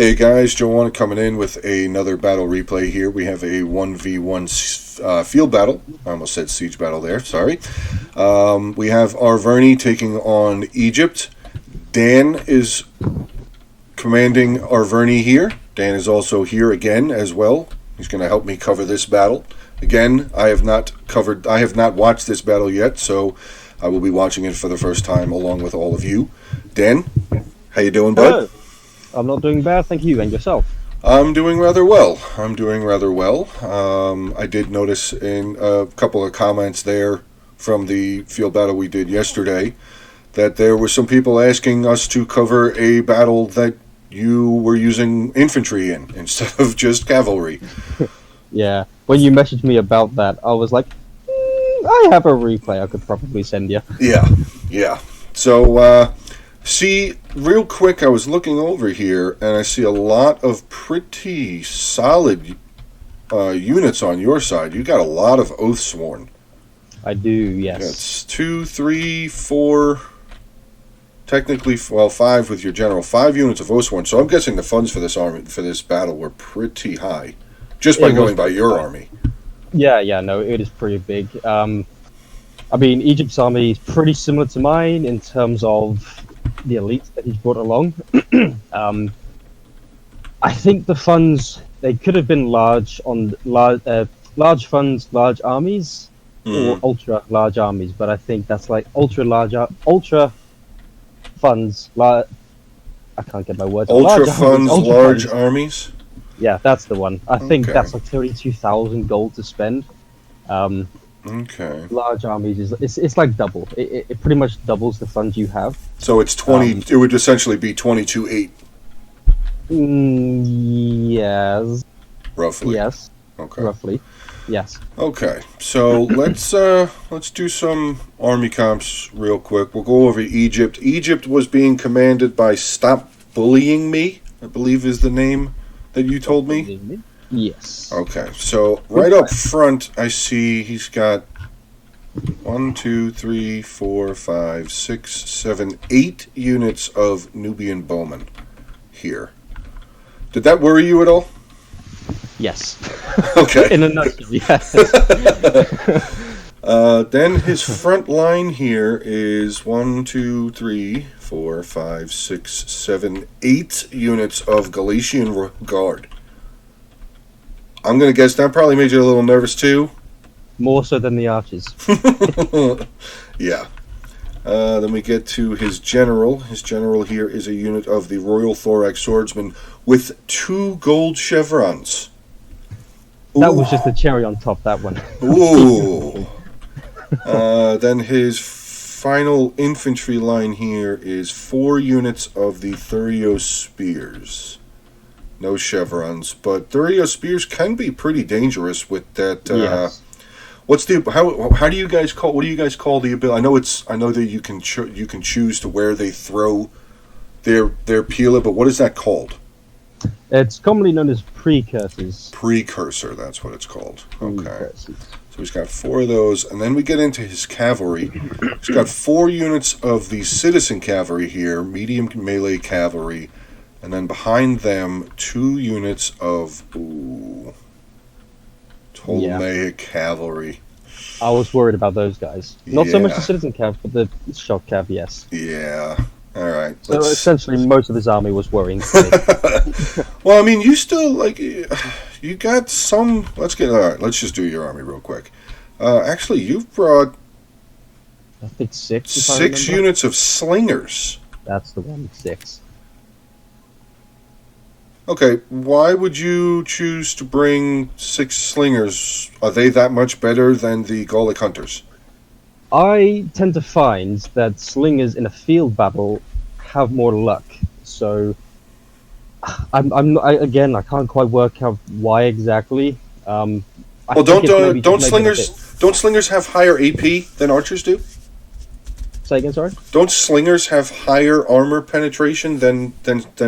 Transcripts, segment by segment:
Hey guys, Joanna coming in with another battle replay here. We have a 1v1 field battle. I almost said siege battle there, sorry. We have Arverni taking on Egypt. Dan is commanding Arverni here. Dan is also here again as well. He's going to help me cover this battle. Again, I have not watched this battle yet, so I will be watching it for the first time along with all of you. Dan, how you doing, bud? Hello. I'm not doing bad, thank you. And yourself? I'm doing rather well. I did notice in a couple of comments there from the field battle we did yesterday that there were some people asking us to cover a battle that you were using infantry in instead of just cavalry. Yeah, when you messaged me about that, I was like, I have a replay I could probably send you. Yeah. So, see, real quick, I was looking over here, and I see a lot of pretty solid units on your side. You got a lot of Oathsworn. I do, yes. That's 2, 3, 4, technically, well, 5 with your general. 5 units of Oathsworn. So I'm guessing the funds for this army, for this battle, were pretty high, just by going by your army. Yeah, no, it is pretty big. I mean, Egypt's army is pretty similar to mine in terms of the elites that he's brought along. I think the funds, they could have been large funds, large armies, or ultra large armies, but I think that's like ultra funds, I can't get my words. Ultra funds, large armies? Yeah, that's the one. I think that's like 32,000 gold to spend. Okay. Large armies it's like double. It pretty much doubles the funds you have. So it's 20. It would essentially be 22.8. Yes. Roughly. Yes. Okay. Roughly. Yes. Okay. So let's do some army comps real quick. We'll go over Egypt. Egypt was being commanded by Stop Bullying Me, I believe is the name that you told me. Yes. Okay, so right up front, I see he's got 1, 2, 3, 4, 5, 6, 7, 8 units of Nubian bowmen here. Did that worry you at all? Yes. Okay. In a nutshell, yes. Then his front line here is 1, 2, 3, 4, 5, 6, 7, 8 units of Galician Guard. I'm going to guess that probably made you a little nervous too. More so than the archers. Yeah. Then we get to his general. His general here is a unit of the Royal Thorax Swordsman with 2 gold chevrons. That was just the cherry on top, that one. Ooh. Then his final infantry line here is 4 units of the Thurio Spears. No chevrons, but Thurio Spears can be pretty dangerous with that. Yes. What's the how do you guys call? What do you guys call the ability? I know that you can choose to where they throw their pila, but what is that called? It's commonly known as precursors. Precursor, that's what it's called. Okay. Precursors. So he's got 4 of those, and then we get into his cavalry. He's got 4 units of the citizen cavalry here, medium melee cavalry. And then behind them, 2 units of Ptolemaic cavalry. I was worried about those guys. Not so much the citizen cav, but the shock cav, yes. Yeah. All right. So essentially, most of his army was worrying. Well, I mean, you still you got some. All right. Let's just do your army real quick. Actually, you've brought I think 6. 6 units of slingers. That's the one. 6. Okay, why would you choose to bring 6 slingers? Are they that much better than the Gallic hunters? I tend to find that slingers in a field battle have more luck. So, I can't quite work out why exactly. Well, don't slingers have higher AP than archers do? Say again, sorry. Don't slingers have higher armor penetration than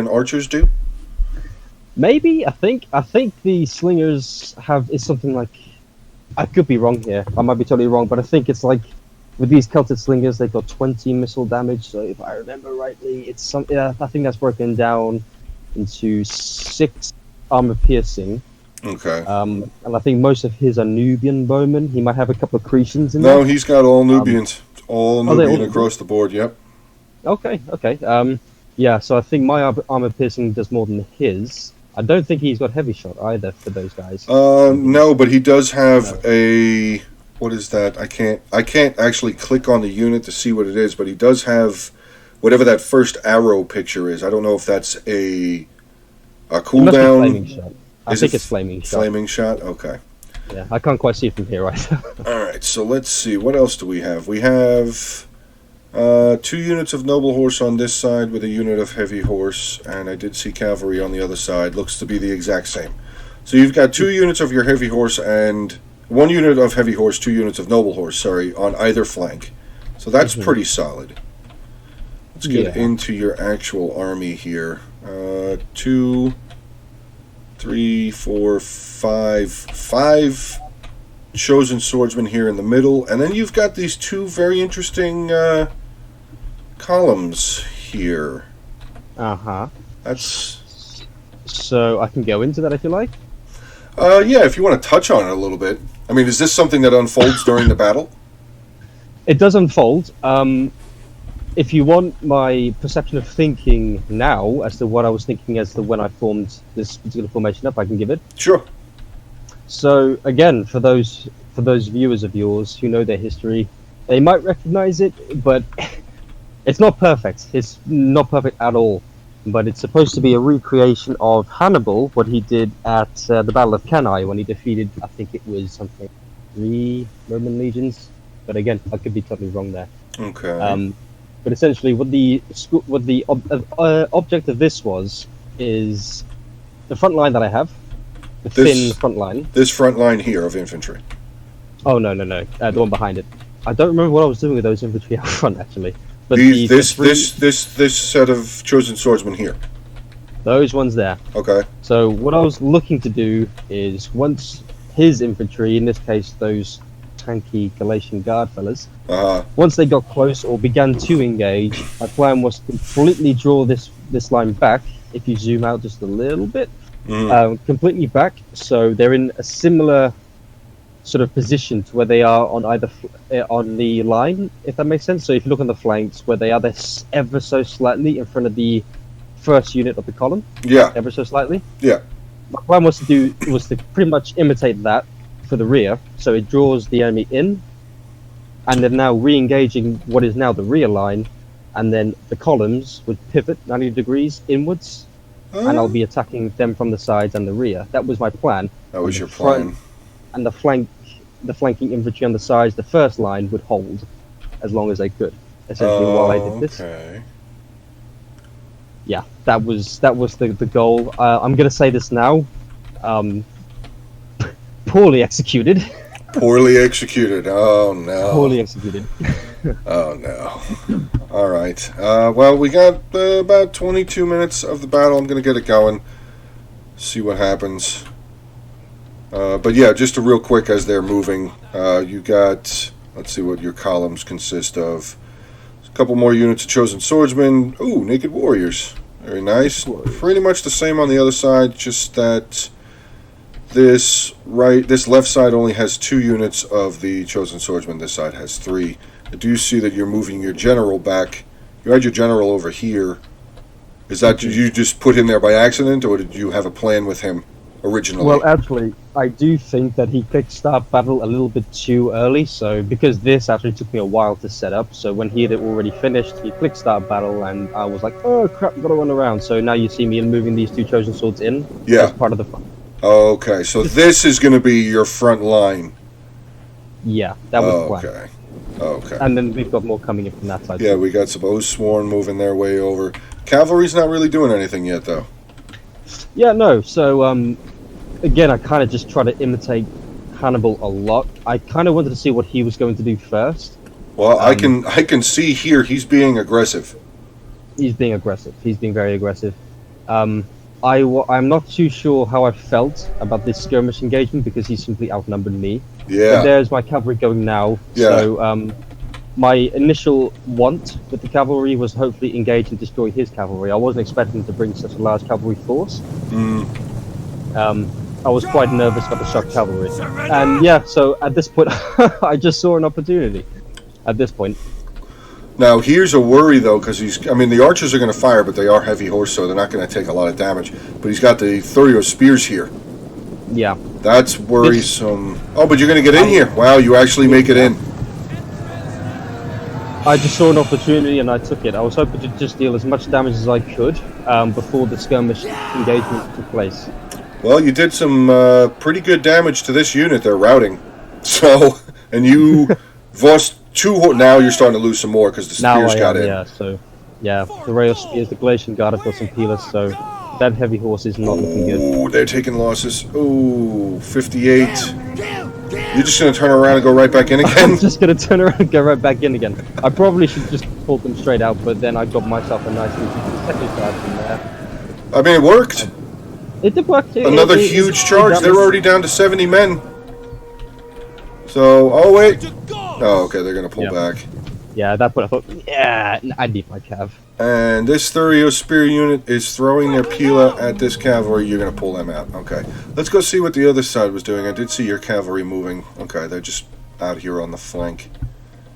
archers do? Maybe. I think the slingers is something like, I could be wrong here. I might be totally wrong, but I think it's like with these Celtic slingers, they've got 20 missile damage. So if I remember rightly, it's some. I think that's broken down into 6 armor piercing. Okay. And I think most of his are Nubian bowmen. He might have a couple of Cretans in No, there. he's got all Nubians. All are they Nubian all- across the board, yep. Okay, okay. Yeah, so I think my armor piercing does more than his. I don't think he's got heavy shot either for those guys. No, but he does have a... What is that? I can't actually click on the unit to see what it is, but he does have whatever that first arrow picture is. I don't know if that's a It must be cooldown. flaming shot. I Is think it it's flaming shot. Flaming shot? Okay. Yeah, I can't quite see it from here either. Alright, so let's see. What else do we have? We have 2 units of noble horse on this side with a unit of heavy horse, and I did see cavalry on the other side. Looks to be the exact same. So you've got 2 units of your heavy horse and 1 unit of heavy horse, 2 units of noble horse, sorry, on either flank. So that's pretty solid. Let's get into your actual army here. 2, 3, 4, 5 chosen swordsmen here in the middle, and then you've got these 2 very interesting columns here. Uh-huh. That's So I can go into that if you like. yeah, if you want to touch on it a little bit. I mean, is this something that unfolds during the battle? It does unfold. If you want my perception of thinking now as to what I was thinking as to when I formed this particular formation up, I can give it. Sure. So again, for those viewers of yours who know their history, they might recognize it, but it's not perfect. It's not perfect at all. But it's supposed to be a recreation of Hannibal, what he did at the Battle of Cannae when he defeated, I think it was something 3 Roman legions. But again, I could be totally wrong there. Okay. But essentially, what the object of this was is the front line that I have, the thin front line. This front line here of infantry. Oh no, the one behind it. I don't remember what I was doing with those infantry out front actually. But this set of chosen swordsmen here. Those ones there. Okay. So what I was looking to do is once his infantry, in this case those tanky Galatian guard fellas, once they got close or began to engage, my plan was to completely draw this line back. If you zoom out just a little bit, completely back, so they're in a similar sort of position to where they are on either on the line, if that makes sense. So if you look on the flanks, where they are, they're ever so slightly in front of the first unit of the column. Yeah. Ever so slightly. Yeah. My plan was to pretty much imitate that for the rear, so it draws the enemy in, and then now re-engaging what is now the rear line, and then the columns would pivot 90 degrees inwards, and I'll be attacking them from the sides and the rear. That was my plan. That was your plan. And the flanking infantry on the sides, the first line would hold as long as they could. Essentially, while I did this. Okay. Yeah, that was the goal. I'm gonna say this now. Poorly executed. Poorly executed. Oh no. Poorly executed. Oh no. All right. Well, we got about 22 minutes of the battle. I'm gonna get it going. See what happens. But yeah, just a real quick as they're moving. You got. Let's see what your columns consist of. A couple more units of chosen swordsmen. Ooh, naked warriors. Very nice. Pretty much the same on the other side, just that this left side only has 2 units of the chosen swordsmen. This side has 3. I do see that you're moving your general back. You had your general over here. Is that did you just put him there by accident, or did you have a plan with him originally? Well, actually, I do think that he clicked start battle a little bit too early. So because this actually took me a while to set up, so when he had already finished, he clicked start battle, and I was like, oh crap, gotta run around. So now you see me moving these 2 chosen swords in. Yeah. As part of the front. Okay, so this is going to be your front line. Yeah, that was the plan. Okay. Okay. And then we've got more coming in from that side. Yeah, we got some Oathsworn moving their way over. Cavalry's not really doing anything yet, though. Yeah, no. So, again, I kind of just try to imitate Hannibal a lot. I kind of wanted to see what he was going to do first. Well, I can see here he's being aggressive. He's being aggressive. He's being very aggressive. I'm not too sure how I felt about this skirmish engagement because he simply outnumbered me. Yeah. But there's my cavalry going now. Yeah. So my initial want with the cavalry was hopefully engage and destroy his cavalry. I wasn't expecting to bring such a large cavalry force. I was quite nervous about the shock cavalry. And yeah, so at this point, I just saw an opportunity. At this point. Now, here's a worry, though, because the archers are going to fire, but they are heavy horse, so they're not going to take a lot of damage. But he's got the Thurio spears here. Yeah. That's worrisome. Oh, but you're going to get in here. Wow, you actually make it in. I just saw an opportunity and I took it. I was hoping to just deal as much damage as I could before the skirmish engagement took place. Well, you did some pretty good damage to this unit. They're routing. So, and you lost 2 now you're starting to lose some more because the spears got in. Yeah, so, yeah, the rail spears, the Galatian Guard, I've got some peelers, so that heavy horse is not looking good. Ooh, they're taking losses. Ooh, 58. You're just going to turn around and go right back in again? I'm just going to turn around and go right back in again. I probably should just pull them straight out, but then I got myself a nice second charge from there. I mean, it worked. It did work. Another huge charge. They're already down to 70 men. So, oh wait. Oh, okay, they're going to pull back. Yeah, at that point I thought, yeah, I need my cav. And this Thurio spear unit is throwing their Pila at this cavalry. You're going to pull them out. Okay. Let's go see what the other side was doing. I did see your cavalry moving. Okay, they're just out here on the flank.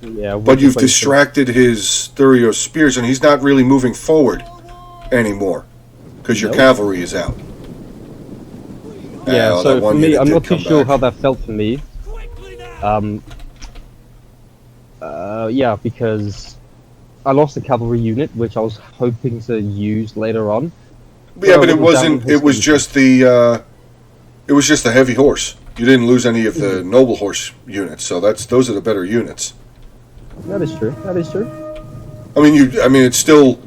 Yeah. But you've distracted his Thurio spears, and he's not really moving forward anymore because your cavalry is out. Yeah, so for me, I'm not too sure how that felt for me. Yeah, because I lost a cavalry unit, which I was hoping to use later on. Yeah, but it wasn't. It was just the. It was just the heavy horse. You didn't lose any of the noble horse units, so those are the better units. That is true. That is true. I mean, it's still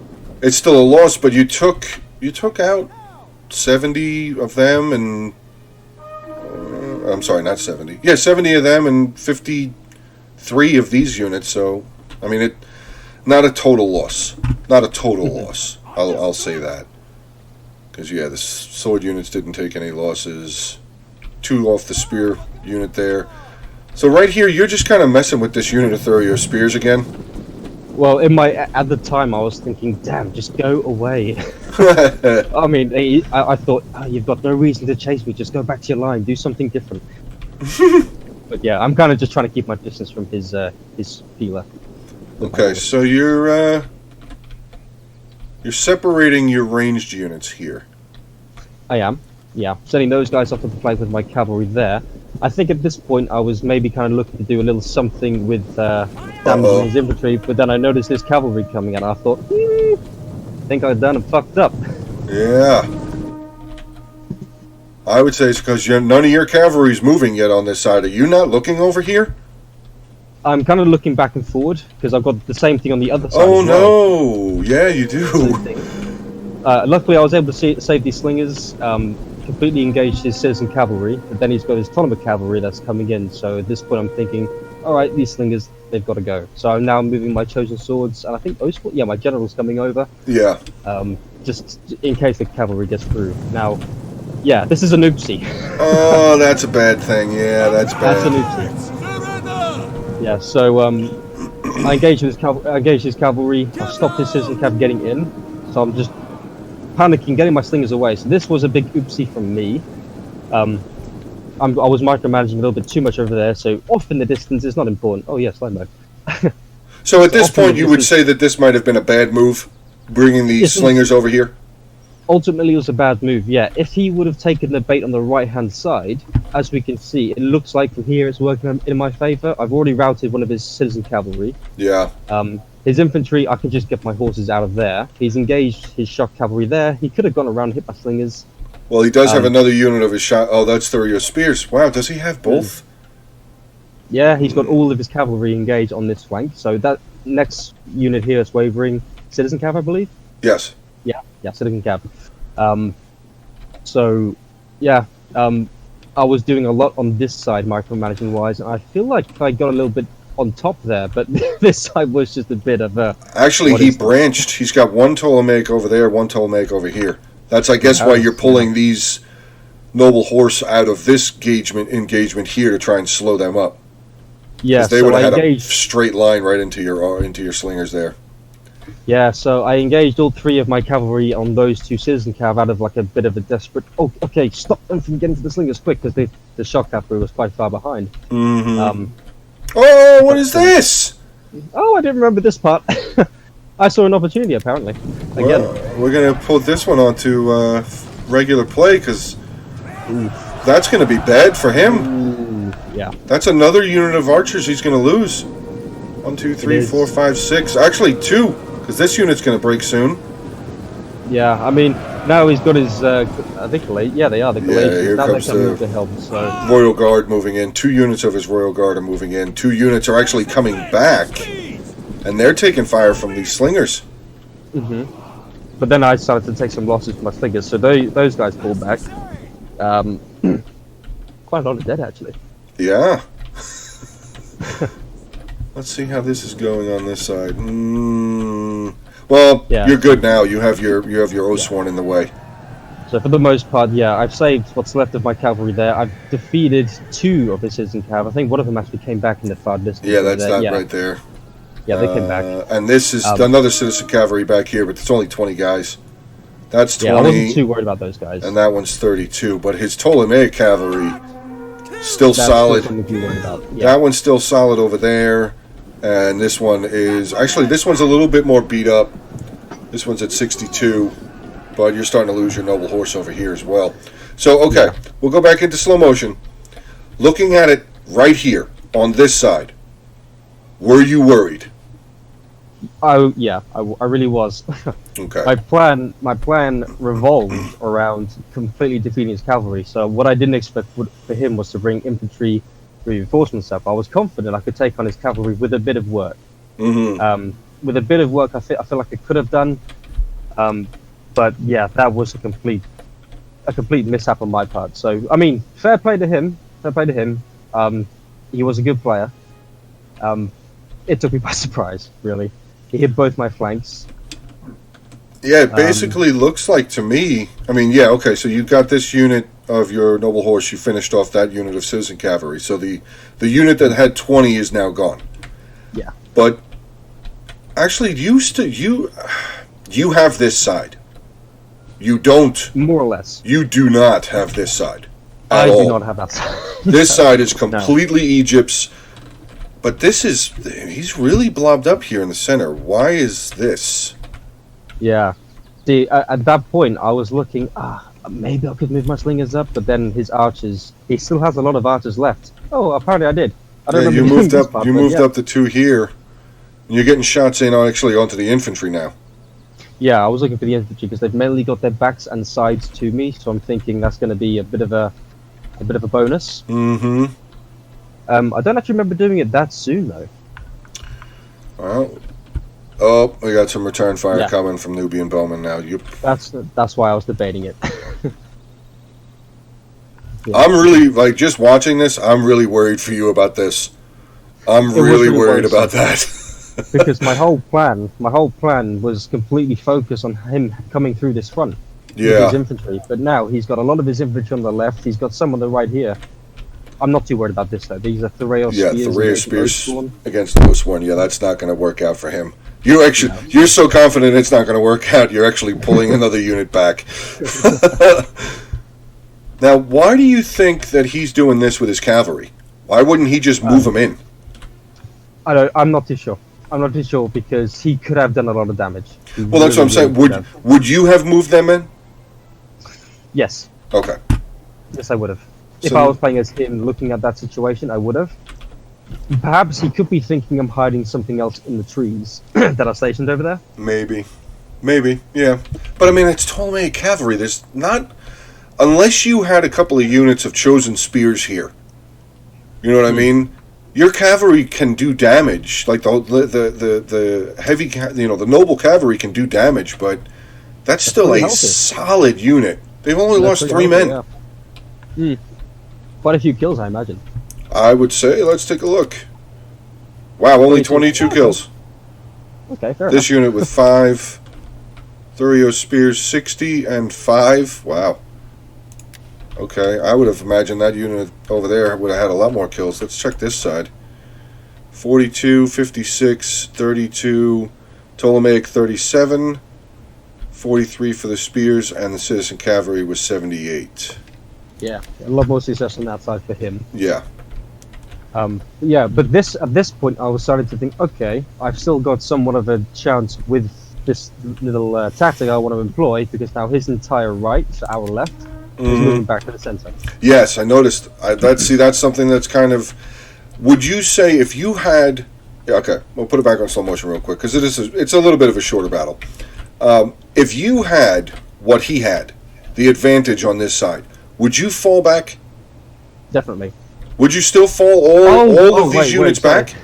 a loss, but you took out 70 of them, and I'm sorry, not 70. Yeah, 70 of them and 53 of these units. So, I mean, not a total loss. Not a total loss. I'll say that. Because, yeah, the sword units didn't take any losses. 2 off the spear unit there. So right here, you're just kind of messing with this unit of Thurio spears again. Well, at the time, I was thinking, damn, just go away. I mean, I thought, you've got no reason to chase me. Just go back to your line. Do something different. But yeah, I'm kind of just trying to keep my distance from his feeler. Okay, so you're separating your ranged units here. I am, yeah. Sending those guys off to the flank with my cavalry there. I think at this point I was maybe kind of looking to do a little something with damaging his infantry, but then I noticed his cavalry coming and I thought, I think I've done and fucked up. Yeah. I would say it's because none of your cavalry is moving yet on this side. Are you not looking over here? I'm kind of looking back and forward because I've got the same thing on the other side. Oh no! Yeah, you do. Luckily, I was able to save these slingers. Completely engaged his citizen cavalry, but then he's got his Tonoba cavalry that's coming in. So at this point, I'm thinking, all right, these slingers, they've got to go. So I'm now moving my chosen swords, and I think my general's coming over. Yeah. Just in case the cavalry gets through. Now, yeah, this is an oopsie. Oh, that's a bad thing. Yeah, that's bad. That's an oopsie. Yeah. So I engaged his cavalry. I stopped his citizen cav getting in. So I'm just panicking, getting my slingers away. So this was a big oopsie from me. I was micromanaging a little bit too much over there, so off in the distance is not important. Oh yeah, slide mode. So at this point you would say that this might have been a bad move, bringing these slingers over here? Ultimately it was a bad move, yeah. If he would have taken the bait on the right hand side, as we can see, it looks like from here it's working in my favour. I've already routed one of his citizen cavalry. Yeah. His infantry, I can just get my horses out of there. He's engaged his shock cavalry there. He could have gone around and hit my slingers. Well, he does have another unit of his shot. Oh, that's Thurio spears. Wow, does he have both? Yeah, he's got all of his cavalry engaged on this flank. So that next unit here is wavering. Citizen cav, I believe? Yes. Yeah, citizen cav. So, yeah, I was doing a lot on this side, micromanaging-wise, and I feel like I got a little bit on top there, but this side was just a bit of a... Actually, he branched. He's got one Ptolemaic over there, one Ptolemaic over here. That's, I guess, why you're pulling these noble horse out of this engagement here to try and slow them up. Yeah, Because they so would I have had a engaged. straight line right into your slingers there. Yeah, so I engaged all three of my cavalry on those two citizen cav out of like a bit of a desperate. Oh, okay, stop them from getting to the slingers quick because the shock cavalry was quite far behind. Mm-hmm. Oh, what But is this? oh, I didn't remember this part. I saw an opportunity apparently. Again, Well, we're gonna put this one onto regular play because that's gonna be bad for him. ooh, yeah, That's another unit of archers he's gonna lose. 1, 2, 3, is. 4, 5, 6. Actually, 2, because this unit's gonna break soon. yeah. I mean, now he's got his. Are they Galatians? Yeah, they are. The Yeah, Galatians. here Now they're comes coming the up to help. So Royal Guard moving in. 2 units of his Royal Guard are moving in. 2 units are actually coming back, and they're taking fire from these slingers. but then I started to take some losses from my slingers, so those guys pulled back. Quite a lot of dead actually. Yeah. Let's see how this is going on this side. Well, Yeah. you're good now. You have your Oathsworn in the way. So for the most part, yeah, I've saved what's left of my cavalry there. I've defeated 2 of his citizen cav. I think one of them actually came back in the far distance. Yeah, over that's there. that Yeah. right there. Yeah, they came back. And this is another citizen cavalry back here, but it's only 20 guys. That's 20, Yeah, I wasn't too worried about those guys. and that one's 32. But his Ptolemaic cavalry still That's solid. something to be worried about. Yeah. That one's still solid over there, and this one is actually this one's a little bit more beat up. This one's at 62, but you're starting to lose your noble horse over here as well. So okay, we'll go back into slow motion. Looking at it right here on this side, were you worried? Oh yeah, I really was. Okay. my plan revolved around completely defeating his cavalry. So what I didn't expect for him was to bring infantry reinforcements up. I was confident I could take on his cavalry with a bit of work. Mm-hmm. With a bit of work, I feel like I could have done. But yeah, that was a complete mishap on my part. So I mean, fair play to him. Fair play to him. He was a good player. It took me by surprise, really. He hit both my flanks. Yeah, it basically looks like to me. I mean, yeah, okay. So you got this unit of your noble horse. You finished off that unit of citizen cavalry. So the unit that had 20 is now gone. Yeah. But actually, you have this side. You don't. More or less. You do not have this side at I all. do not have that side. This side is completely Egypt's. But he's really blobbed up here in the center. Why is this? Yeah. See, at that point, I was looking, maybe I could move my slingers up, but then his archers, he still has a lot of archers left. Oh, apparently I did. I don't Yeah, remember you doing moved this up. part, You but moved yeah. up the 2 here. And you're getting shots in actually onto the infantry now. Yeah, I was looking for the infantry because they've mainly got their backs and sides to me, so I'm thinking that's going to be a bit of a bonus. Mm-hmm. I don't actually remember doing it that soon though. Well, oh, we got some return fire Yeah. coming from Nubian Bowman now. That's why I was debating it. Yeah. I'm really like just watching this. I'm really worried for you about this. I'm really worried about that. Because my whole plan was completely focused on him coming through this front with Yeah. his infantry. But now he's got a lot of his infantry on the left. He's got some on the right here. I'm not too worried about this though. These are Thoreo Yeah, spears. Thoreo against spears Oathsworn. against Oathsworn. Yeah, that's not going to work out for him. You're so confident it's not going to work out. You're actually pulling another unit back. Now, why do you think that he's doing this with his cavalry? Why wouldn't he just move them in? I'm not too sure. I'm not too sure because he could have done a lot of damage. He Well, that's what I'm saying. could have. Would you have moved them in? Yes. Okay. Yes, I would have. If So- I was playing as him, looking at that situation, I would have. Perhaps he could be thinking I'm hiding something else in the trees that are stationed over there. Maybe, yeah. But I mean, it's Ptolemaic cavalry. There's not, unless you had a couple of units of chosen spears here. You know what I mean? Your cavalry can do damage, like the heavy, the noble cavalry can do damage, but that's still a pretty healthy. solid unit. They've only lost That's 3 pretty men. healthy, yeah. Quite a few kills, I imagine. I would say, let's take a look. Wow, only 22 kills. Okay, fair This unit with 5, Thurio spears 60 and 5. Wow. Okay, I would have imagined that unit over there would have had a lot more kills. Let's check this side. 42, 56, 32, Ptolemaic 37, 43 for the spears, and the citizen cavalry was 78. Yeah, a lot more success on that side for him. Yeah. Yeah, but at this point, I was starting to think, okay, I've still got somewhat of a chance with this little tactic I want to employ, because now his entire right, so our left, is moving back to the center. Yes, I noticed. That's something that's kind of. Would you say if you had? Yeah, okay, we'll put it back on slow motion real quick because it's a little bit of a shorter battle. If you had what he had, the advantage on this side, would you fall back? Definitely. Would you still fall all of these units back?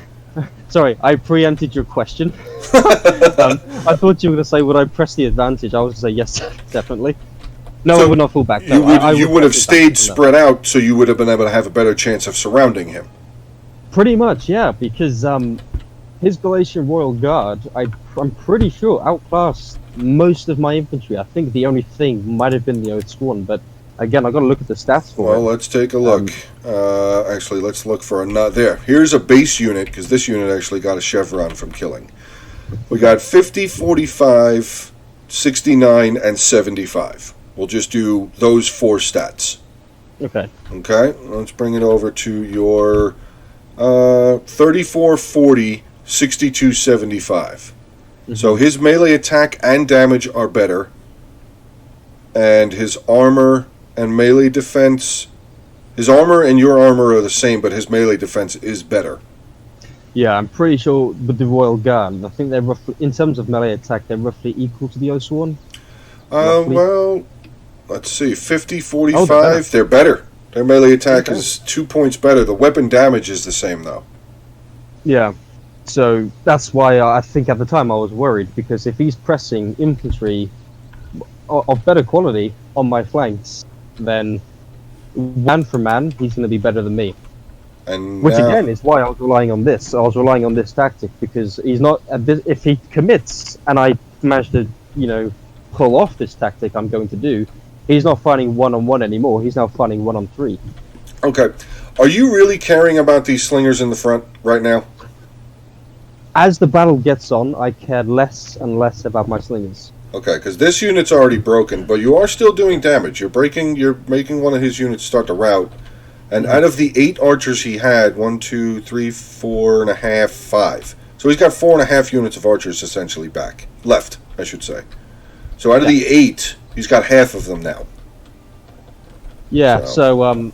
Sorry, I preempted your question. I thought you were going to say, would I press the advantage? I was going to say, yes, definitely. No, So I would not fall back. No, you would have stayed spread out, so you would have been able to have a better chance of surrounding him. Pretty much, yeah, because his Galatian Royal Guard, I'm pretty sure, outclassed most of my infantry. I think the only thing might have been the Oath Sworn, but again, I've got to look at the stats for it. Well, let's take a look. Actually, let's look for another. There. Here's a base unit, because this unit actually got a chevron from killing. We got 50, 45, 69, and 75. We'll just do those 4 stats. Okay. Okay, let's bring it over to your 34, 40, 62, 75. So his melee attack and damage are better, and his armor and melee defense, his armor and your armor are the same, but his melee defense is better. Yeah, I'm pretty sure with the Royal Guard, I think they're roughly, in terms of melee attack, they're roughly equal to the Oath Sworn. Well, let's see, 50, 45, they're better. Their melee attack is 2 points better. The weapon damage is the same, though. Yeah, so that's why I think at the time I was worried, because if he's pressing infantry of better quality on my flanks, then man for man, he's going to be better than me. And which again is why I was relying on this. I was relying on this tactic, because he's not. If he commits and I manage to, pull off this tactic I'm going to do, he's not fighting 1-on-1 anymore. He's now fighting 1-on-3. Okay. Are you really caring about these slingers in the front right now? As the battle gets on, I cared less and less about my slingers. Okay, because this unit's already broken, but you are still doing damage. You're making one of his units start to rout. And out of the 8 archers he had, 1, 2, 3, 4.5, 5. So he's got 4.5 units of archers essentially left, I should say. So out of the 8, he's got half of them now. Yeah, so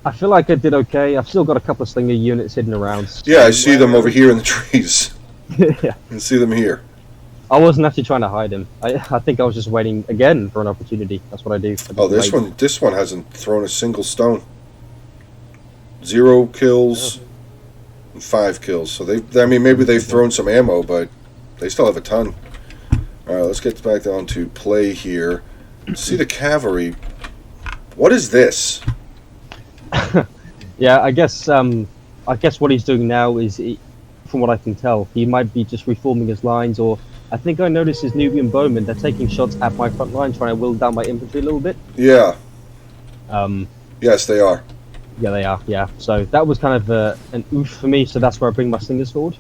I feel like I did okay. I've still got a couple of slinger units hidden around. So yeah, I see them over here in the trees. Yeah. And see them here. I wasn't actually trying to hide him. I think I was just waiting again for an opportunity. That's what I do. This one hasn't thrown a single stone. 0 kills, and 5 kills. So maybe they've thrown some ammo, but they still have a ton. All right, let's get back down to play here. See the cavalry. What is this? Yeah, I guess what he's doing now is, from what I can tell, he might be just reforming his lines, or I think I noticed his Nubian bowmen. They're taking shots at my front line, trying to whittle down my infantry a little bit. Yeah. Yes, they are. Yeah, they are. Yeah. So that was kind of an oof for me. So that's where I bring my slingers forward.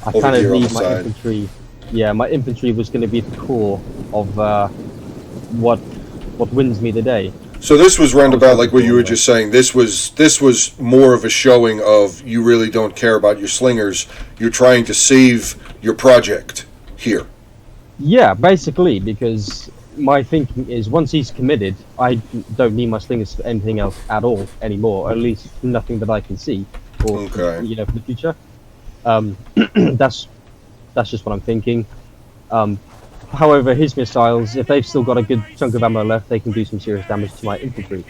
I kind of need my infantry. Yeah, my infantry was going to be the core of what wins me the day. So this was roundabout, like what you were just saying. This was more of a showing of you really don't care about your slingers. You're trying to save your project here. Yeah, basically, because my thinking is once he's committed, I don't need my slingers for anything else at all anymore. At least nothing that I can see, or for the future. That's just what I'm thinking. However, his missiles, if they've still got a good chunk of ammo left, they can do some serious damage to my infantry.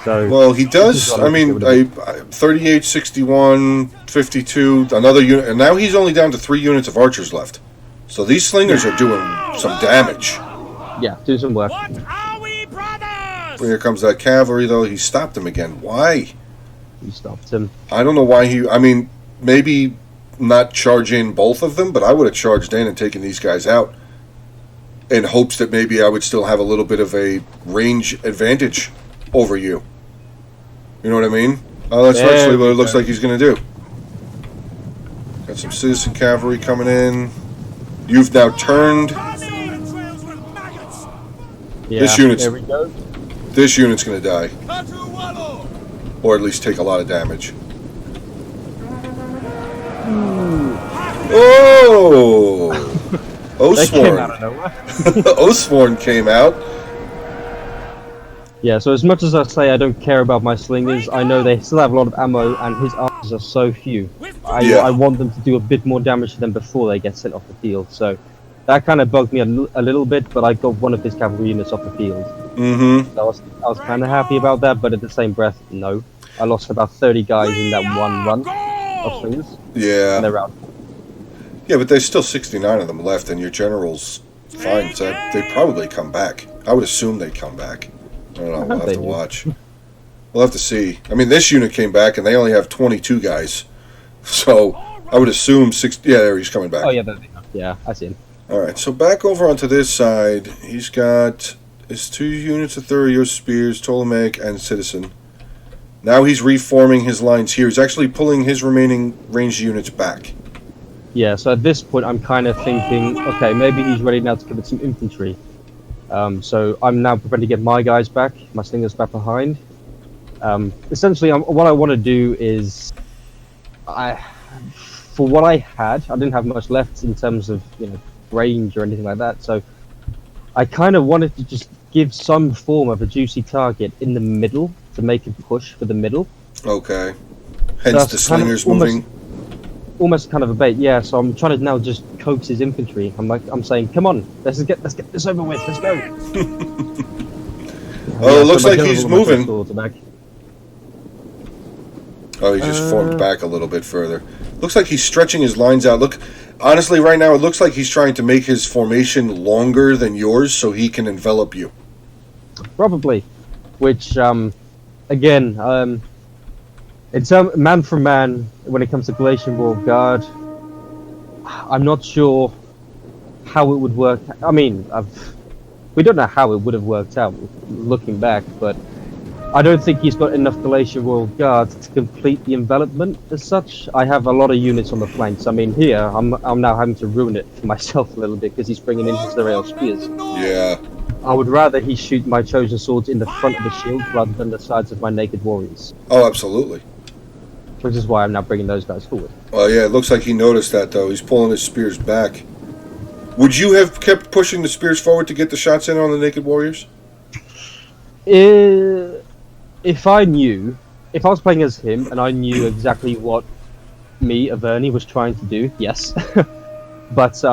So well, he does. I mean, 38, 61, 52, another unit, and now he's only down to 3 units of archers left. So these slingers are doing some damage. Yeah, do some work. What are we, brothers? Here comes that cavalry, though. He stopped him again. Why? He stopped him. I don't know why he... I mean, maybe not charge in both of them, but I would have charged in and taken these guys out in hopes that maybe I would still have a little bit of a range advantage over you. You know what I mean? Oh, that's actually what it looks like he's going to do. Got some citizen cavalry coming in. You've now turned. Yeah, This unit's there we go. This unit's going to die, or at least take a lot of damage. Oh! They came out Oathsworn. of nowhere. Oathsworn came out. Yeah, so as much as I say I don't care about my slingers, I know they still have a lot of ammo, and his archers are so few. Yeah. I want them to do a bit more damage to them before they get sent off the field. So that kind of bugged me a little bit, but I got one of his cavalry units off the field. Mm-hmm. So I was kind of happy about that, but at the same breath, no. I lost about 30 guys in that one run of slingers, and Yeah. they're out. Yeah, but there's still 69 of them left, and your general's fine, so they'd probably come back. I would assume they'd come back. I don't know, we'll have They to do. watch. We'll have to see. I mean, this unit came back, and they only have 22 guys. So, I would assume 60... Yeah, there, he's coming back. Oh yeah, yeah, I see him. Alright, so back over onto this side, he's got his 2 units of Thurios Spears, Ptolemaic, and Citizen. Now he's reforming his lines here. He's actually pulling his remaining ranged units back. Yeah, so at this point I'm kind of thinking, okay, maybe he's ready now to commit some infantry. So I'm now prepared to get my guys back, my slingers back behind. Essentially, what I want to do is, for what I had, I didn't have much left in terms of range or anything like that. So I kind of wanted to just give some form of a juicy target in the middle to make a push for the middle. Okay. Hence That's the slingers kind of moving. Almost kind of a bait, yeah. So I'm trying to now just coax his infantry. I'm saying, come on, let's get this over with. Let's go. Oh, it looks my like general he's and my moving. swords are back. Oh, he just formed back a little bit further. Looks like he's stretching his lines out. Look, honestly, right now it looks like he's trying to make his formation longer than yours so he can envelop you. Probably, which again, it's man for man when it comes to Galatian Royal Guard. I'm not sure how it would work. I mean, we don't know how it would have worked out looking back, but I don't think he's got enough Galatian Royal Guard to complete the envelopment as such. I have a lot of units on the flanks. I mean, here I'm now having to ruin it for myself a little bit because he's bringing in his rail spears. Yeah. I would rather he shoot my chosen swords in the front of the shield rather than the sides of my naked warriors. Oh, absolutely. Which is why I'm now bringing those guys forward. Well, yeah, it looks like he noticed that, though. He's pulling his spears back. Would you have kept pushing the spears forward to get the shots in on the naked warriors? If I was playing as him and I knew exactly what me, Averni, was trying to do, yes. But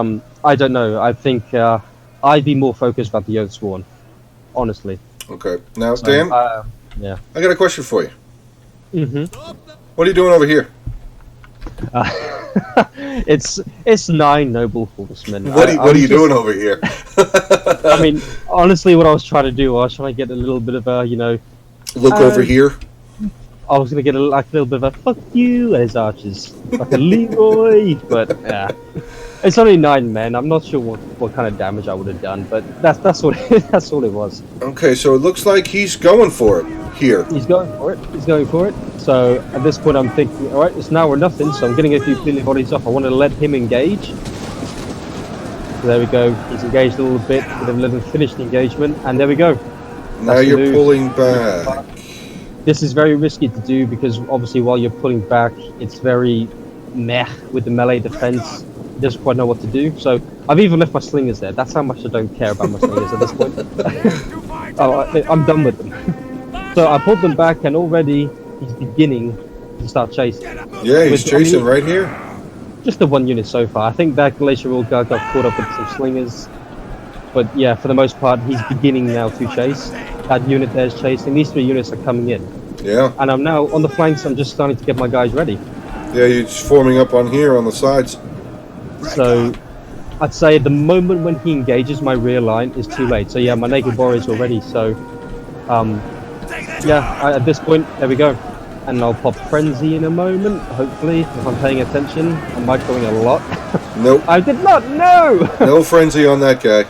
I don't know. I think I'd be more focused about the Oathsworn, honestly. Okay. Now, So, Dan, yeah. I got a question for you. Mm-hmm. What are you doing over here? It's 9 noble horsemen. What are you doing over here? I mean, honestly, what I was trying to do, I was trying to get a little bit of a, Look over here. I was gonna get a little bit of a fuck you at his archers, like a Leroy, but yeah, it's only 9 men. I'm not sure what kind of damage I would have done, but that's what that's all it was. Okay, so it looks like he's going for it here. He's going for it. He's going for it. So at this point, I'm thinking, all right, it's now or nothing. So I'm getting a few clean bodies off. I want to let him engage. So there we go. He's engaged a little bit. We're gonna let him finish the engagement, and there we go. Now That's the you're move. pulling back. This is very risky to do because obviously while you're pulling back, it's very meh with the melee defense. He doesn't quite know what to do. So I've even left my slingers there. That's how much I don't care about my slingers at this point. I'm done with them. So I pulled them back and already he's beginning to start chasing. Yeah, he's chasing right here. Just the 1 unit so far. I think that Glacier Royal Guard got caught up with some slingers. But yeah, for the most part, he's beginning now to chase. That unit there is chasing. These 3 units are coming in. Yeah. And I'm now on the flanks. I'm just starting to get my guys ready. Yeah, you're just forming up on here on the sides. So I'd say the moment when he engages my rear line is too late. So yeah, my naked warriors are ready. So yeah, at this point, there we go. And I'll pop Frenzy in a moment, hopefully, if I'm paying attention. I'm microing a lot. Nope. I did not know! No frenzy on that guy.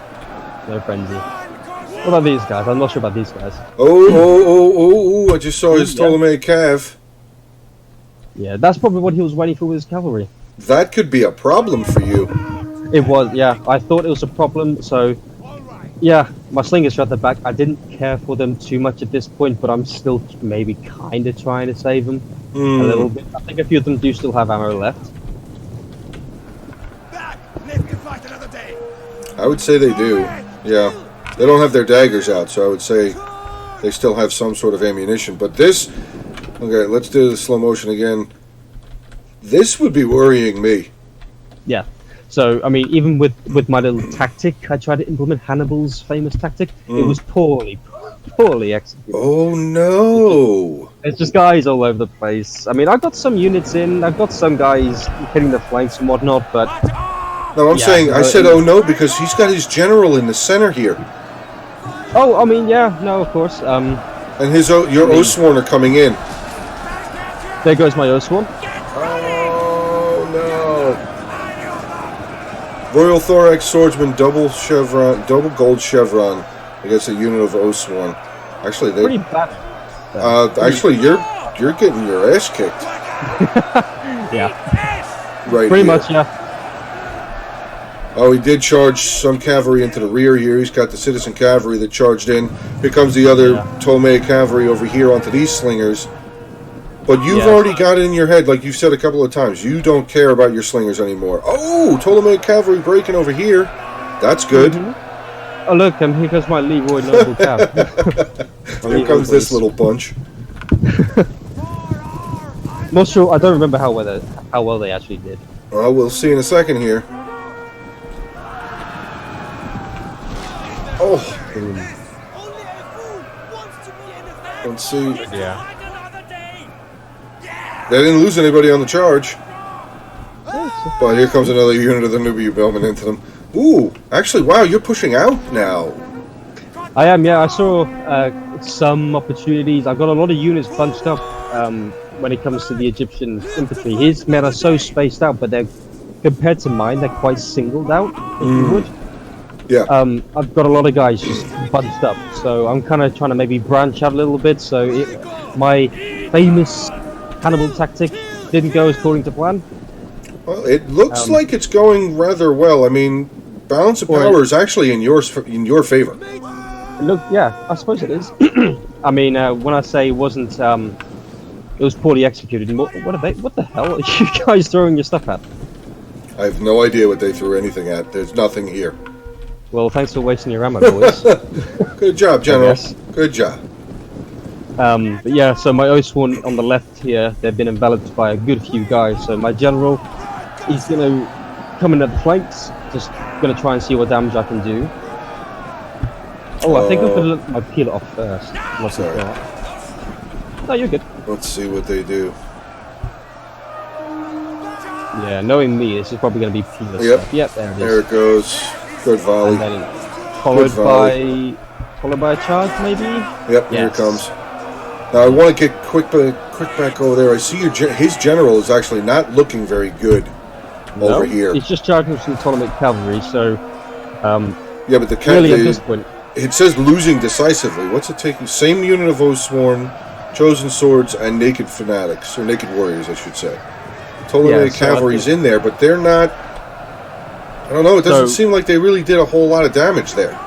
No Frenzy. What about these guys? I'm not sure about these guys. Oh, I just saw his Yeah. Ptolemaic Cav. Yeah, that's probably what he was waiting for with his cavalry. That could be a problem for you. It was, yeah. I thought it was a problem, so yeah, my slingers are at the back. I didn't care for them too much at this point, but I'm still maybe kind of trying to save them a little bit. I think a few of them do still have ammo left. I would say they do. Yeah. They don't have their daggers out, so I would say they still have some sort of ammunition. But this... Okay, let's do the slow motion again. This would be worrying me. Yeah. So, I mean, even with my little tactic, I tried to implement Hannibal's famous tactic. It was poorly executed. Oh, no. There's just guys all over the place. I mean, I've got some units in, I've got some guys hitting the flanks and whatnot, but... No, I'm saying, I said oh no because he's got his general in the center here. Oh, I mean, yeah, no, of course. And your Oathsworn are coming in. There goes my Oathsworn. Oh, no. Royal Thorax Swordsman, double gold chevron against a unit of Oathsworn. Actually, Pretty bad. Actually, you're getting your ass kicked. Yeah. Right. Pretty here. much, yeah. Oh, he did charge some cavalry into the rear here. He's got the citizen cavalry that charged in. Here comes the other Ptolemaic cavalry over here onto these slingers. But you've already got it in your head, like you've said a couple of times. You don't care about your slingers anymore. Oh, Ptolemaic cavalry breaking over here. That's good. Oh, look, here goes my Leroy Noble Cav. Here comes this little bunch. Not sure, I don't remember how well they actually did. Well, we'll see in a second here. Oh. Let's see. Yeah. They didn't lose anybody on the charge. But here comes another unit of the Nubia Bellman into them. Ooh, actually, wow, you're pushing out now. I am, yeah. I saw some opportunities. I've got a lot of units bunched up when it comes to the Egyptian infantry. His men are so spaced out, but they're compared to mine, they're quite singled out, if you would. Yeah. I've got a lot of guys just bunched up, so I'm kind of trying to maybe branch out a little bit. So my famous Hannibal tactic didn't go according to plan. Well, it looks like it's going rather well. I mean, balance of power is actually in your favor. Look, yeah, I suppose it is. I mean, when I say it wasn't, it was poorly executed. What the hell are you guys throwing your stuff at? I have no idea what they threw anything at. There's nothing here. Well, thanks for wasting your ammo, boys. Good job, General. Good job. But yeah, so my Oathsworn on the left here, they've been enveloped by a good few guys. So my general, he's going to come in at the flanks, just going to try and see what damage I can do. Oh, I think I'm going to let my peel off first. Sorry. No, you're good. Let's see what they do. Yeah, knowing me, this is probably going to be peeler Yep. stuff. Yep, there it is. There it goes. Good volley. And then followed by a charge, maybe? Yep, here it comes. Now I want to get quick back over there. I see his general is actually not looking very good over here. He's just charging some Ptolemaic cavalry, so yeah, but the really at this point, it says losing decisively. What's it taking? Same unit of Oathsworn, chosen swords, and naked fanatics or naked warriors, I should say. Ptolemaic cavalry's in there, but they're not. I don't know. It doesn't seem like they really did a whole lot of damage there.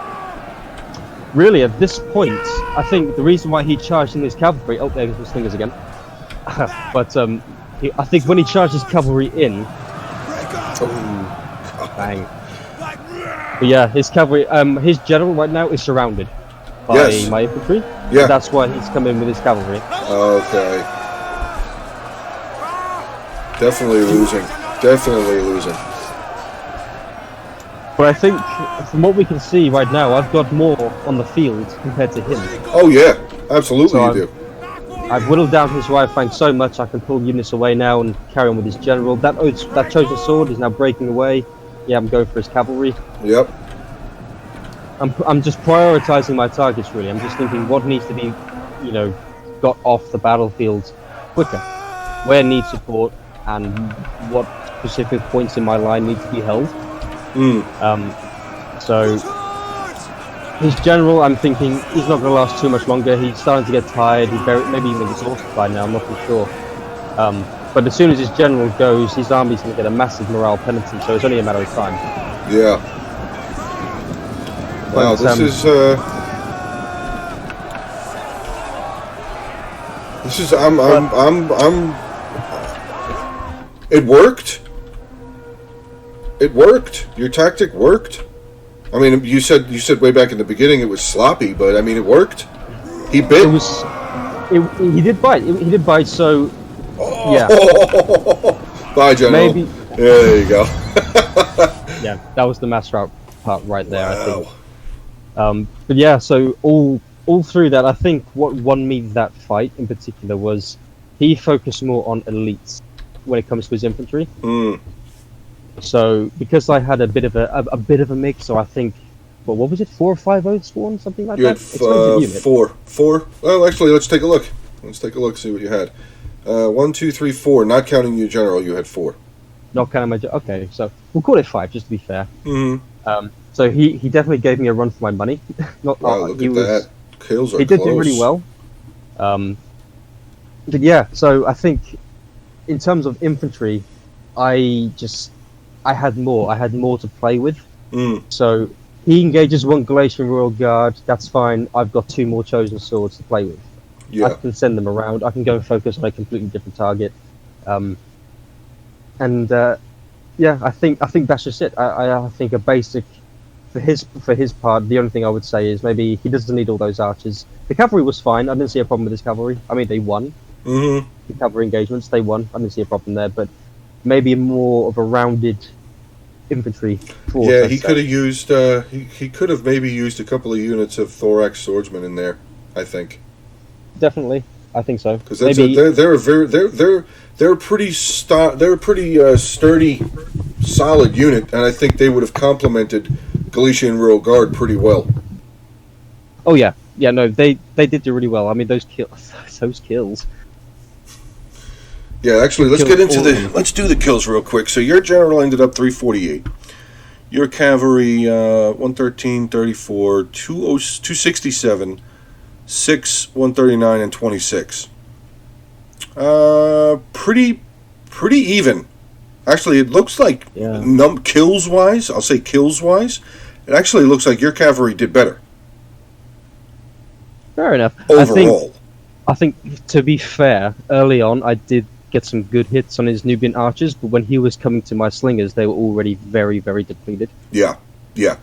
Really, at this point, I think the reason why he charged in his cavalry... Oh, there goes his fingers again. But I think when he charged his cavalry in... Bang. But yeah, his cavalry... his general right now is surrounded by my infantry. Yeah. That's why he's come in with his cavalry. Okay. Definitely losing. Definitely losing. But I think, from what we can see right now, I've got more on the field compared to him. Oh yeah, absolutely So you do. I've whittled down his right flank so much I can pull units away now and carry on with his general. That chosen sword is now breaking away. Yeah, I'm going for his cavalry. Yep. I'm just prioritizing my targets, really. I'm just thinking what needs to be, got off the battlefield quicker. Where needs support and what specific points in my line need to be held. So his general, I'm thinking he's not going to last too much longer. He's starting to get tired. He's maybe even exhausted by now. I'm not too sure. But as soon as his general goes, his army's going to get a massive morale penalty, so it's only a matter of time. Yeah. Wow, But, this is It worked. It worked. Your tactic worked. I mean, you said way back in the beginning it was sloppy, but I mean, it worked. He bit. He did bite. He did bite. So, yeah. Bye, General. Maybe. Yeah, there you go. Yeah, that was the mass route part right there. Wow. I think. But yeah, so all through that, I think what won me that fight in particular was he focused more on elites when it comes to his infantry. Mm. So because I had a bit of a mix, so I think, well, what was it, 4 or 5 oath sworn, something like You that? had 4. Well, actually, let's take a look. See what you had. 1, 2, 3, 4. Not counting your general, you had 4. Not counting my okay, so we'll call it 5 just to be fair. Mm-hmm. So he definitely gave me a run for my money. Wow, look at that. Kills are He did close. do really well. But yeah, so I think in terms of infantry, I had more to play with. Mm. So he engages 1 Galatian Royal Guard, that's fine. I've got 2 more chosen swords to play with. Yeah. I can send them around. I can go and focus on a completely different target. Yeah, I think that's just it. I think a basic for his part. The only thing I would say is maybe he doesn't need all those archers. The cavalry was fine. I didn't see a problem with his cavalry. I mean, they won. Mm-hmm. The cavalry engagements, they won. I didn't see a problem there. But maybe more of a rounded infantry force. Yeah, he could have used. He could have maybe used a couple of units of thorax swordsmen in there. I think. Definitely, I think so. Because they're a pretty sturdy, solid unit, and I think they would have complemented Galician Royal Guard pretty well. Oh yeah, no, they did do really well. I mean, those kills. Yeah, actually, let's do the kills real quick. So your general ended up 348. Your cavalry 113, 34, 267, 6, 139, and 26. Pretty even. Actually, it looks like kills wise. I'll say kills wise. It actually looks like your cavalry did better. Fair enough. Overall, I think to be fair, early on I did get some good hits on his Nubian archers, but when he was coming to my slingers, they were already very, very depleted. Yeah.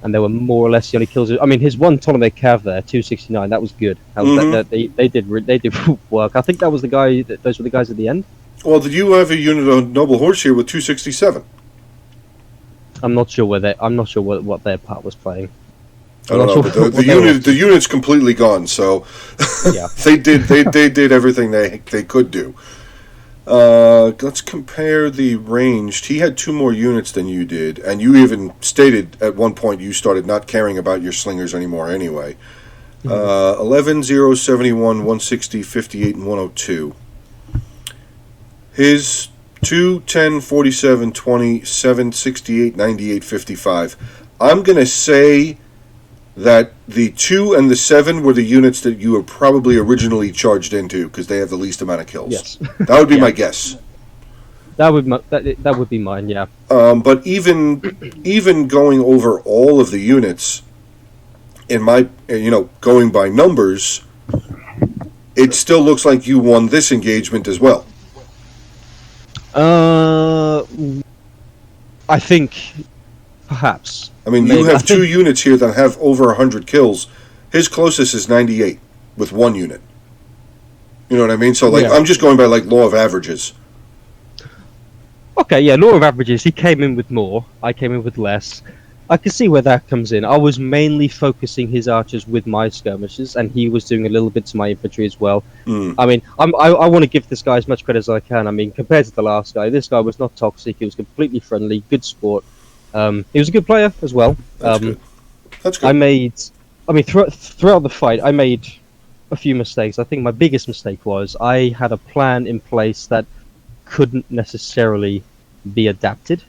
And they were more or less the only kills. I mean, his 1 Ptolemaic cav there, 269, that was good. They did work. I think that was the guy. Those were the guys at the end. Well, did you have a unit of noble horse here with 267? I'm not sure what their part was playing. I don't know, but the unit's completely gone. So yeah, they did everything they could do. Let's compare the ranged. He had 2 more units than you did, and you even stated at one point you started not caring about your slingers anymore anyway. 11, 0, 71, 160, 58, and 102. His 2, 10, 47, 20, 7, 68, 98, 55. I'm going to say that the 2 and the 7 were the units that you were probably originally charged into because they have the least amount of kills. Yes. That would be my guess. That would be mine, yeah. But even going over all of the units, in my going by numbers, it still looks like you won this engagement as well. I think perhaps. I mean, you have 2 units here that have over 100 kills. His closest is 98 with 1 unit. You know what I mean? So, I'm just going by law of averages. Okay, yeah, law of averages. He came in with more. I came in with less. I can see where that comes in. I was mainly focusing his archers with my skirmishers, and he was doing a little bit to my infantry as well. I mean, I want to give this guy as much credit as I can. I mean, compared to the last guy, this guy was not toxic. He was completely friendly, good sport. He was a good player as well. That's good. Throughout the fight, I made a few mistakes. I think my biggest mistake was I had a plan in place that couldn't necessarily be adapted.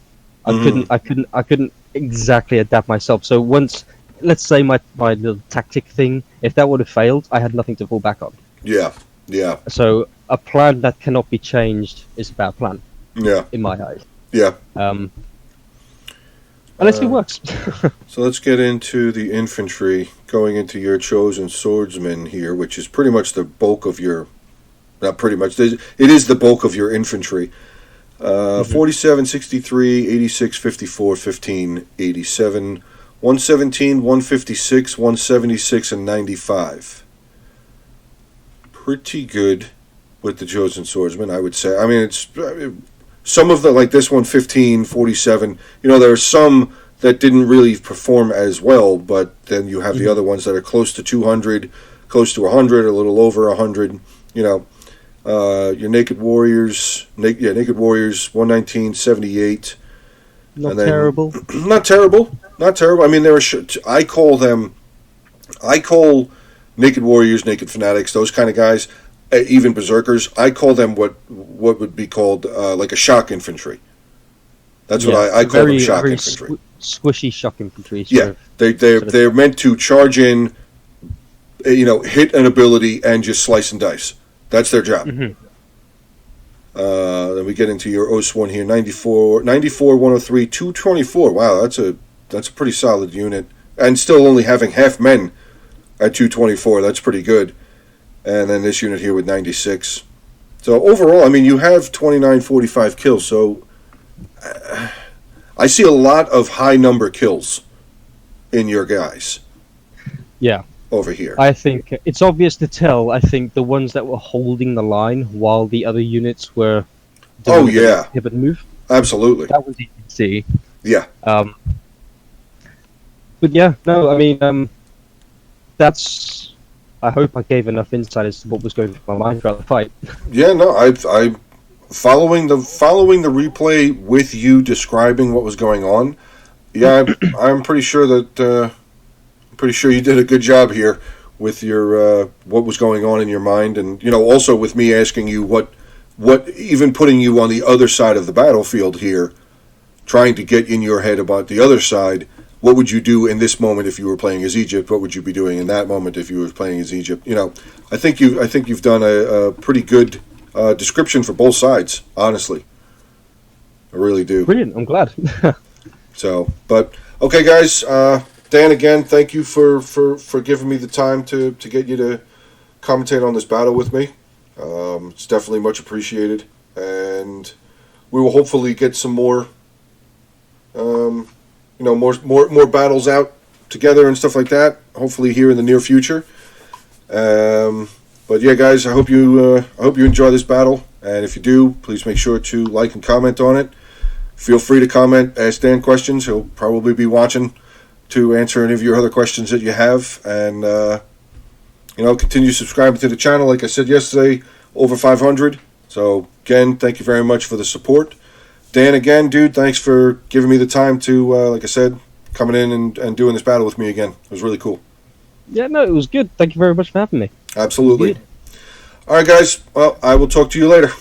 I couldn't exactly adapt myself. So once, let's say my little tactic thing, if that would have failed, I had nothing to fall back on. Yeah. Yeah. So a plan that cannot be changed is a bad plan, Yeah. in my eyes. Yeah. Unless it works. So let's get into the infantry, going into your chosen swordsman here, which is pretty much the bulk of your. Not pretty much. It is the bulk of your infantry. 47, 63, 86, 54, 15, 87, 117, 156, 176, and 95. Pretty good with the chosen swordsman, I would say. I mean, it's some of the, like this one, 15, 47. There are some that didn't really perform as well, but then you have the other ones that are close to 200, close to 100, a little over 100. Your Naked Warriors, Naked Warriors, 119, 78. Not terrible. Not terrible. Not terrible. I mean, I call Naked Warriors, Naked Fanatics, those kind of guys, even Berserkers, I call them what would be called like a shock infantry. That's what I call them, shock infantry. Squishy shock infantry. Yeah, they're meant to charge in, hit an ability and just slice and dice. That's their job. Then we get into your OS one here, 94, 103, 224. Wow, that's a pretty solid unit. And still only having half men at 224, that's pretty good. And then this unit here with 96. So overall, I mean, you have 29, 45 kills. So I see a lot of high number kills in your guys. Yeah. Over here. I think it's obvious to tell. I think the ones that were holding the line while the other units were doing the pivot move. Absolutely. That was easy to see. Yeah. But yeah, no, I mean, that's. I hope I gave enough insight as to what was going through my mind throughout the fight. Yeah, no, I following the replay with you describing what was going on. Yeah, I'm pretty sure that. Pretty sure you did a good job here with your what was going on in your mind, and also with me asking you what even putting you on the other side of the battlefield here, trying to get in your head about the other side. What would you do in this moment if you were playing as Egypt? What would you be doing in that moment if you were playing as Egypt? I think you've done a pretty good description for both sides. Honestly, I really do. Brilliant. I'm glad. So, but okay, guys. Dan, again, thank you for giving me the time to get you to commentate on this battle with me. It's definitely much appreciated, and we will hopefully get some more, more battles out together and stuff like that. Hopefully here in the near future. But yeah, guys, I hope you enjoy this battle, and if you do, please make sure to like and comment on it. Feel free to comment, ask Dan questions. He'll probably be watching to answer any of your other questions that you have, and continue subscribing to the channel. Like I said yesterday, over 500. So again, thank you very much for the support. Dan, again, dude, thanks for giving me the time to, like I said, coming in and doing this battle with me again. It was really cool. Yeah, no, it was good. Thank you very much for having me. Absolutely. All right, guys. Well, I will talk to you later.